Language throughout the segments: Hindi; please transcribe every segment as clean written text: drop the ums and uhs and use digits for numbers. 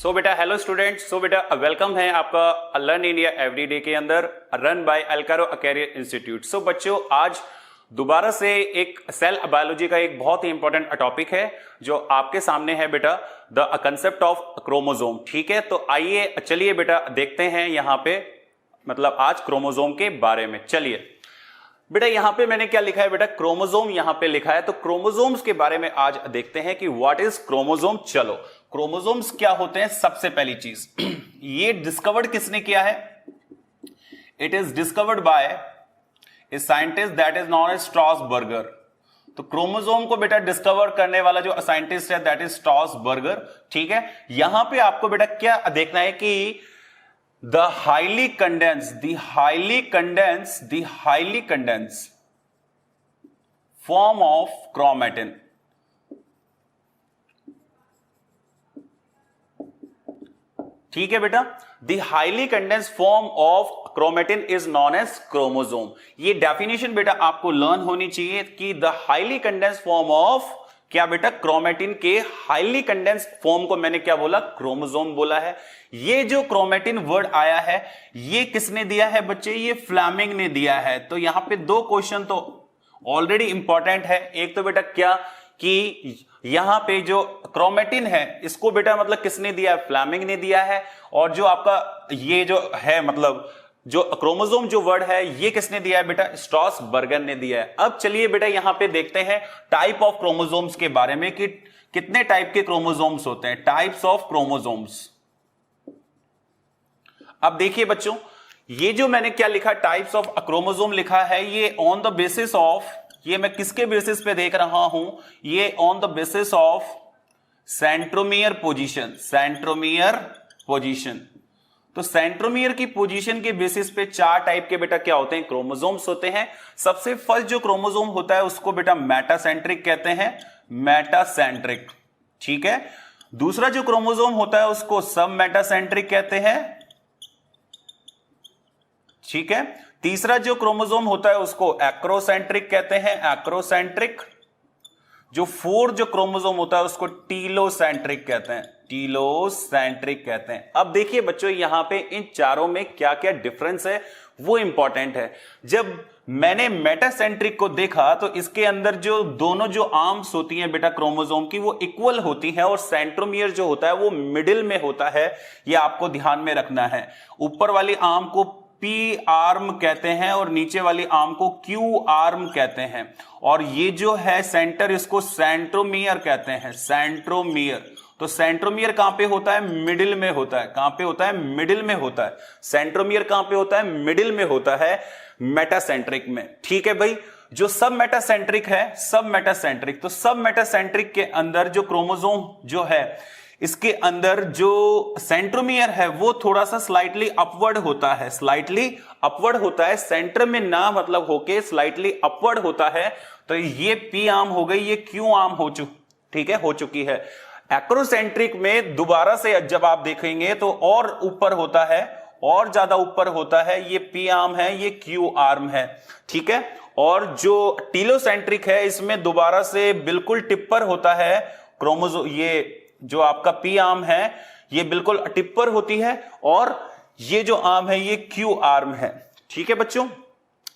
सो बेटा हेलो स्टूडेंट्स। सो बेटा वेलकम है आपका लर्न इंडिया एवरीडे के अंदर, रन बाय अल्कारो कैरियर इंस्टीट्यूट। सो बच्चों, आज दोबारा से एक सेल बायोलॉजी का एक बहुत ही इंपॉर्टेंट टॉपिक है जो आपके सामने है बेटा, द कंसेप्ट ऑफ क्रोमोसोम। ठीक है, तो आइए चलिए बेटा देखते हैं यहाँ पे मतलब आज क्रोमोसोम के बारे में। चलिए बेटा, यहां पे मैंने क्या लिखा है बेटा, क्रोमोसोम यहां पे लिखा है। तो क्रोमोसोम्स के बारे में आज देखते हैं कि व्हाट इज क्रोमोसोम। चलो, क्रोमोसोम्स क्या होते हैं। सबसे पहली चीज ये डिस्कवर्ड किसने किया है? It is discovered by a scientist that is known as Strasburger. तो क्रोमोसोम को बेटा डिस्कवर करने वाला जो साइंटिस्ट है दैट इज स्ट्रॉसबर्गर। ठीक है, यहां पे आपको बेटा क्या देखना है कि the highly condensed form of chromatin। ठीक है बेटा, the highly condensed form of chromatin is known as chromosome। ये डेफिनेशन बेटा आपको लर्न होनी चाहिए कि the highly condensed form of क्या बेटा, क्रोमेटिन के हाईली कंडेंस्ड फॉर्म को मैंने क्या बोला, क्रोमोसोम बोला है। ये जो क्रोमेटिन वर्ड आया है ये किसने दिया है बच्चे? ये फ्लेमिंग ने दिया है। तो यहां पे दो क्वेश्चन तो ऑलरेडी इंपॉर्टेंट है। एक तो बेटा क्या कि यहां पे जो क्रोमेटिन है इसको बेटा मतलब किसने दिया है? फ्लेमिंग ने दिया है। और जो आपका ये जो है मतलब जो क्रोमोसोम जो वर्ड है ये किसने दिया है बेटा? स्ट्रॉसबर्गर ने दिया है। अब चलिए बेटा यहां पे देखते हैं टाइप ऑफ क्रोमोसोम्स के बारे में कि कितने टाइप के क्रोमोसोम्स होते हैं, टाइप्स ऑफ क्रोमोसोम्स। अब देखिए बच्चों, ये जो मैंने क्या लिखा, टाइप्स ऑफ क्रोमोसोम लिखा है, ये ऑन द बेसिस ऑफ, ये मैं किसके बेसिस पे देख रहा हूं? ये on the basis of centromere position. Centromere position, तो सेंट्रोमियर की पोजीशन के बेसिस पे चार टाइप के बेटा क्या होते हैं? क्रोमोसोम्स होते हैं। सबसे फर्स्ट जो क्रोमोसोम होता है उसको बेटा मेटासेंट्रिक कहते हैं, मेटासेंट्रिक। ठीक है, दूसरा जो क्रोमोसोम होता है उसको सब मेटासेंट्रिक कहते हैं। ठीक है, तीसरा जो क्रोमोसोम होता है उसको एक्रोसेंट्रिक कहते हैं, एक्रोसेंट्रिक। जो फोर्थ जो क्रोमोसोम होता है उसको टीलोसेंट्रिक कहते हैं, टीलोसेंट्रिक कहते हैं। अब देखिए बच्चों, यहां पे इन चारों में क्या क्या डिफरेंस है वो इंपॉर्टेंट है। जब मैंने मेटासेंट्रिक को देखा तो इसके अंदर जो दोनों जो आर्म्स होती हैं बेटा क्रोमोसोम की वो इक्वल होती हैं और सेंट्रोमियर जो होता है वो मिडिल में होता है। ये आपको ध्यान में रखना है। ऊपर वाली आर्म को पी आर्म कहते हैं और नीचे वाली आर्म को क्यू आर्म कहते हैं। और ये जो है सेंटर, इसको सेंट्रोमियर कहते हैं, सेंट्रोमियर। तो सेंट्रोमियर कहां पे होता है? मिडिल में होता है। कहां पे होता है? मिडिल में होता है। सेंट्रोमियर कहां पे होता है? मिडिल में होता है मेटासेंट्रिक में। ठीक है भाई, जो सब मेटासेंट्रिक है, सब मेटासेंट्रिक, तो सब मेटासेंट्रिक के अंदर जो क्रोमोसोम जो है इसके अंदर जो सेंट्रोमियर है वो थोड़ा सा स्लाइटली अपवर्ड होता है, स्लाइटली अपवर्ड होता है, सेंटर में ना मतलब होके स्लाइटली अपवर्ड होता है। तो ये पी आर्म हो गई, ये क्यू आर्म हो चुकी है। एक्रोसेंट्रिक में दोबारा से जब आप देखेंगे तो और ऊपर होता है, और ज्यादा ऊपर होता है। ये पी आर्म है, ये क्यू आर्म है। ठीक है, और जो टीलोसेंट्रिक है इसमें दोबारा से बिल्कुल टिप्पर होता है क्रोमोसोम। ये जो आपका पी आर्म है ये बिल्कुल टिप्पर होती है और ये जो आर्म है ये क्यू आर्म है। ठीक है बच्चों,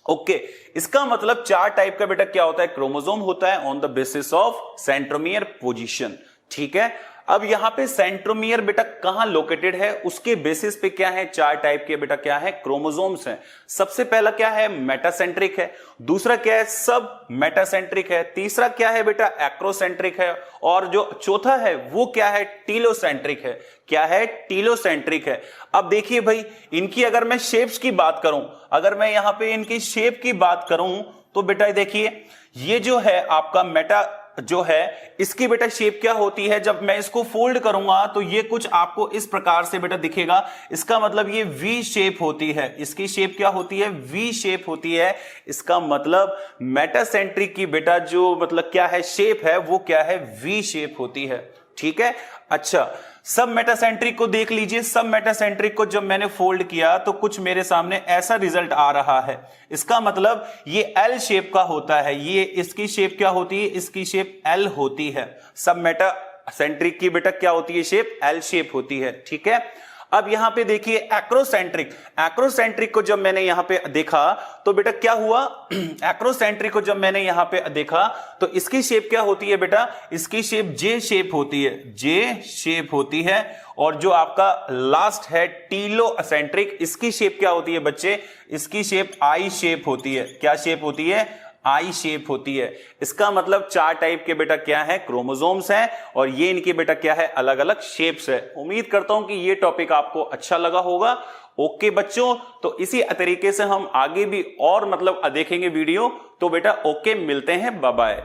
ओके। इसका मतलब चार टाइप का बेटा क्या होता है? क्रोमोसोम होता है on the basis of centromere position. ठीक है, अब यहां पे सेंट्रोमियर बेटा कहां लोकेटेड है उसके बेसिस पे क्या है? चार टाइप के बेटा क्या है? क्रोमोसोम्स हैं। सबसे पहला क्या है? मेटासेंट्रिक है। दूसरा क्या है? सब मेटासेंट्रिक है। तीसरा क्या है बेटा? एक्रोसेंट्रिक है। और जो चौथा है वो क्या है? टीलोसेंट्रिक है। क्या है? टीलोसेंट्रिक है। अब देखिए भाई, इनकी अगर मैं शेप्स की बात करूं, अगर मैं यहां पे इनकी शेप की बात करूं तो बेटा देखिए, ये जो है आपका मेटा जो है इसकी बेटा शेप क्या होती है? जब मैं इसको फोल्ड करूंगा तो ये कुछ आपको इस प्रकार से बेटा दिखेगा। इसका मतलब ये वी शेप होती है। इसकी शेप क्या होती है? वी शेप होती है। इसका मतलब मेटासेंट्रिक की बेटा जो मतलब क्या है शेप है वो क्या है? वी शेप होती है। ठीक है, अच्छा सब मेटासेंट्रिक को देख लीजिए। सब मेटासेंट्रिक को जब मैंने फोल्ड किया तो कुछ मेरे सामने ऐसा रिजल्ट आ रहा है। इसका मतलब ये एल शेप का होता है। ये इसकी शेप क्या होती है? इसकी शेप एल होती है। सब मेटा सेंट्रिक की बेटा क्या होती है शेप, एल शेप होती है, ठीक है। अब यहां पे देखिए एक्रोसेंट्रिक, एक्रोसेंट्रिक को जब मैंने यहां पे देखा तो बेटा क्या हुआ, एक्रोसेंट्रिक को जब मैंने यहां पे देखा तो इसकी शेप क्या होती है बेटा, इसकी शेप जे शेप होती है, जे शेप होती है। और जो आपका लास्ट है टीलोसेंट्रिक, इसकी शेप क्या होती है बच्चे, इसकी शेप आई शेप होती है। क्या शेप होती है, आई शेप होती है। इसका मतलब 4 टाइप के बेटा क्या है, क्रोमोसोम्स हैं, और ये इनके बेटा क्या है, अलग अलग शेप्स है। उम्मीद करता हूं कि ये टॉपिक आपको अच्छा लगा होगा। ओके बच्चों, तो इसी तरीके से हम आगे भी और मतलब देखेंगे वीडियो। तो बेटा ओके, मिलते हैं, बाय बाय।